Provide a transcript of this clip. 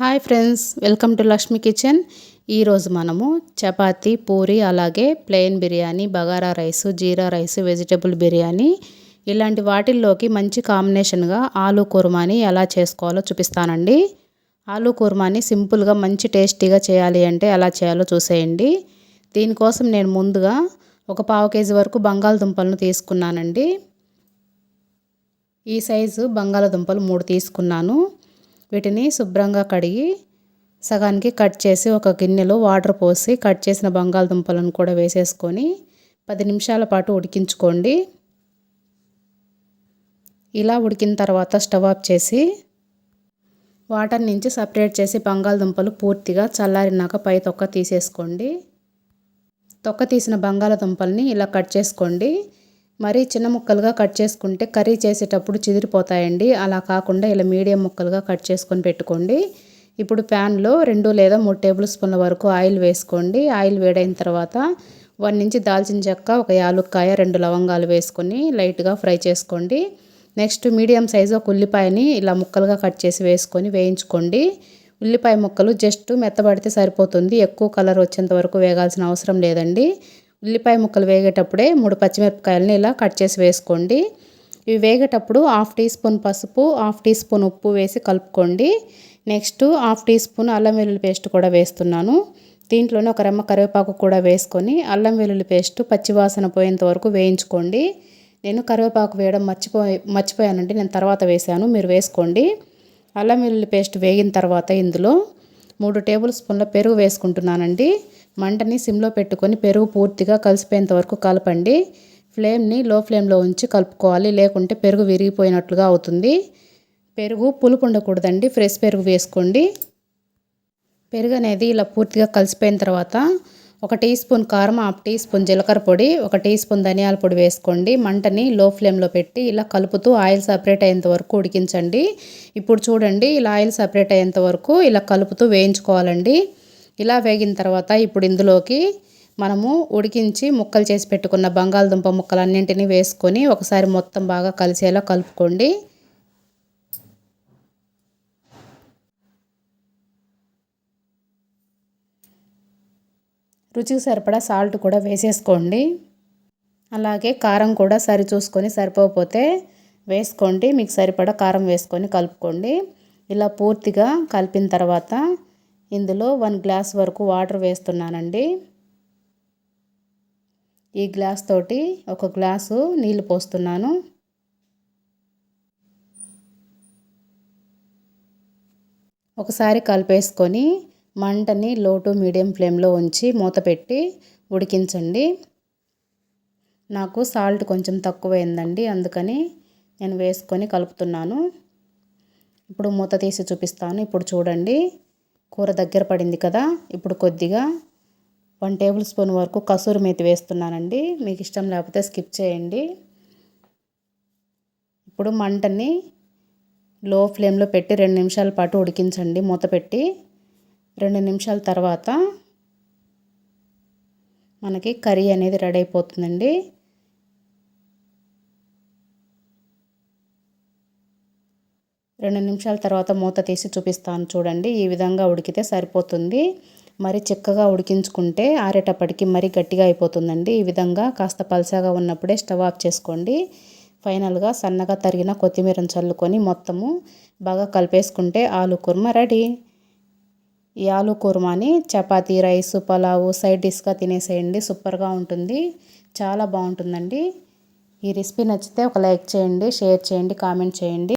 Hi friends, welcome to Lakshmi kitchen. ఈరోజు మనము చపాతీ, పూరి, అలాగే ప్లెయిన్ బిర్యానీ, బగారా రైసు, జీరా రైసు, వెజిటబుల్ బిర్యానీ ఇలాంటి వాటిల్లోకి మంచి కాంబినేషన్గా ఆలూ కుర్మాని ఎలా చేసుకోవాలో చూపిస్తానండి. ఆలూ కుర్మాని సింపుల్గా మంచి టేస్టీగా చేయాలి అంటే ఎలా చేయాలో చూసేయండి. దీనికోసం నేను ముందుగా ఒక పావు కేజీ వరకు బంగాళదుంపలను తీసుకున్నానండి. ఈ సైజు బంగాళదుంపలు 3 తీసుకున్నాను. వీటిని శుభ్రంగా కడిగి సగానికి కట్ చేసి ఒక గిన్నెలో వాటర్ పోసి కట్ చేసిన బంగాళదుంపలను కూడా వేసేసుకొని 10 నిమిషాల పాటు ఉడికించుకోండి. ఇలా ఉడికిన తర్వాత స్టవ్ ఆఫ్ చేసి వాటర్ నుంచి సపరేట్ చేసి బంగాళదుంపలు పూర్తిగా చల్లారినాక పై తొక్క తీసేసుకోండి. తొక్క తీసిన బంగాళదుంపల్ని ఇలా కట్ చేసుకోండి. మరీ చిన్న ముక్కలుగా కట్ చేసుకుంటే కర్రీ చేసేటప్పుడు చిదిరిపోతాయండి. అలా కాకుండా ఇలా మీడియం ముక్కలుగా కట్ చేసుకొని పెట్టుకోండి. ఇప్పుడు ప్యాన్లో 2 లేదా 3 టేబుల్ స్పూన్ల వరకు ఆయిల్ వేసుకోండి. ఆయిల్ వేడైన తర్వాత 1 ఇంచ్ దాల్చిన చెక్క, 1 యాలుక్కాయ, 2 లవంగాలు వేసుకొని లైట్గా ఫ్రై చేసుకోండి. నెక్స్ట్ మీడియం సైజు ఒక ఉల్లిపాయని ఇలా ముక్కలుగా కట్ చేసి వేసుకొని వేయించుకోండి. ఉల్లిపాయ ముక్కలు జస్ట్ మెత్తబడితే సరిపోతుంది. ఎక్కువ కలర్ వచ్చేంత వరకు వేగాల్సిన అవసరం లేదండి. ఉల్లిపాయ ముక్కలు వేగేటప్పుడే 3 పచ్చిమిరపకాయలని ఇలా కట్ చేసి వేసుకోండి. ఇవి వేగేటప్పుడు 1/2 టీ స్పూన్ పసుపు, 1/2 టీ స్పూన్ ఉప్పు వేసి కలుపుకోండి. నెక్స్ట్ 1/2 టీ స్పూన్ అల్లం వెల్లుల్లి పేస్ట్ కూడా వేస్తున్నాను. దీంట్లోనే ఒక రెమ్మ కరివేపాకు కూడా వేసుకొని అల్లం వెల్లుల్లి పేస్ట్ పచ్చివాసన పోయేంత వరకు వేయించుకోండి. నేను కరివేపాకు వేయడం మర్చిపోయానండి. నేను తర్వాత వేసాను, మీరు వేసుకోండి. అల్లం వెల్లుల్లి పేస్ట్ వేగిన తర్వాత ఇందులో 3 టేబుల్ స్పూన్ల పెరుగు వేసుకుంటున్నానండి. మంటని సిమ్లో పెట్టుకొని పెరుగు పూర్తిగా కలిసిపోయేంత వరకు కలపండి. ఫ్లేమ్ని లో ఫ్లేమ్లో ఉంచి కలుపుకోవాలి, లేకుంటే పెరుగు విరిగిపోయినట్లుగా అవుతుంది. పెరుగు పులుపు ఉండకూడదండి, ఫ్రెష్ పెరుగు వేసుకోండి. పెరుగు అనేది ఇలా పూర్తిగా కలిసిపోయిన తర్వాత 1 టీ స్పూన్ కారం, 1/2 టీ స్పూన్ జీలకర్ర పొడి, 1 టీ స్పూన్ ధనియాల పొడి వేసుకోండి. మంటని లో ఫ్లేమ్లో పెట్టి ఇలా కలుపుతూ ఆయిల్ సపరేట్ అయ్యేంత వరకు ఉడికించండి. ఇప్పుడు చూడండి, ఇలా ఆయిల్ సపరేట్ అయ్యేంత వరకు ఇలా కలుపుతూ వేయించుకోవాలండి. ఇలా వేగిన తర్వాత ఇప్పుడు ఇందులోకి మనము ఉడికించి ముక్కలు చేసి పెట్టుకున్న బంగాళదుంప ముక్కలన్నింటినీ వేసుకొని ఒకసారి మొత్తం బాగా కలిసేలా కలుపుకోండి. రుచికి సరిపడా సాల్ట్ కూడా వేసేసుకోండి. అలాగే కారం కూడా సరి చూసుకొని సరిపోతే వేసుకోండి. మీకు సరిపడా కారం వేసుకొని కలుపుకోండి. ఇలా పూర్తిగా కలిపిన తర్వాత ఇందులో 1 గ్లాస్ వరకు వాటర్ వేస్తున్నానండి. ఈ గ్లాస్ తోటి 1 గ్లాసు నీళ్లు పోస్తున్నాను. ఒకసారి కలిపేసుకొని మంటని లో టు మీడియం ఫ్లేమ్లో ఉంచి మూత పెట్టి ఉడికించండి. నాకు సాల్ట్ కొంచెం తక్కువైందండి, అందుకని నేను వేసుకొని కలుపుతున్నాను. ఇప్పుడు మూత తీసి చూపిస్తాను. ఇప్పుడు చూడండి, కూర దగ్గర పడింది కదా. ఇప్పుడు కొద్దిగా 1 టేబుల్ స్పూన్ వరకు కసూరి మేతి వేస్తున్నానండి. మీకు ఇష్టం లేకపోతే స్కిప్ చేయండి. ఇప్పుడు మంటని లో ఫ్లేమ్లో పెట్టి 2 నిమిషాల పాటు ఉడికించండి మూత పెట్టి. 2 నిమిషాల తర్వాత మనకి కర్రీ అనేది రెడీ అయిపోతుందండి. రెండు నిమిషాల తర్వాత మూత తీసి చూపిస్తాను చూడండి. ఈ విధంగా ఉడికితే సరిపోతుంది. మరి చిక్కగా ఉడికించుకుంటే ఆరేటప్పటికి మరి గట్టిగా అయిపోతుందండి. ఈ విధంగా కాస్త పల్చగా ఉన్నప్పుడే స్టవ్ ఆఫ్ చేసుకోండి. ఫైనల్గా సన్నగా తరిగిన కొత్తిమీరను చల్లుకొని మొత్తము బాగా కలిపేసుకుంటే ఆలూ కుర్మా రెడీ. ఈ ఆలూ కుర్మాని చపాతీ, రైసు, పలావు సైడ్ డిష్గా తినేసేయండి. సూపర్గా ఉంటుంది, చాలా బాగుంటుందండి. ఈ రెసిపీ నచ్చితే ఒక లైక్ చేయండి, షేర్ చేయండి, కామెంట్ చేయండి.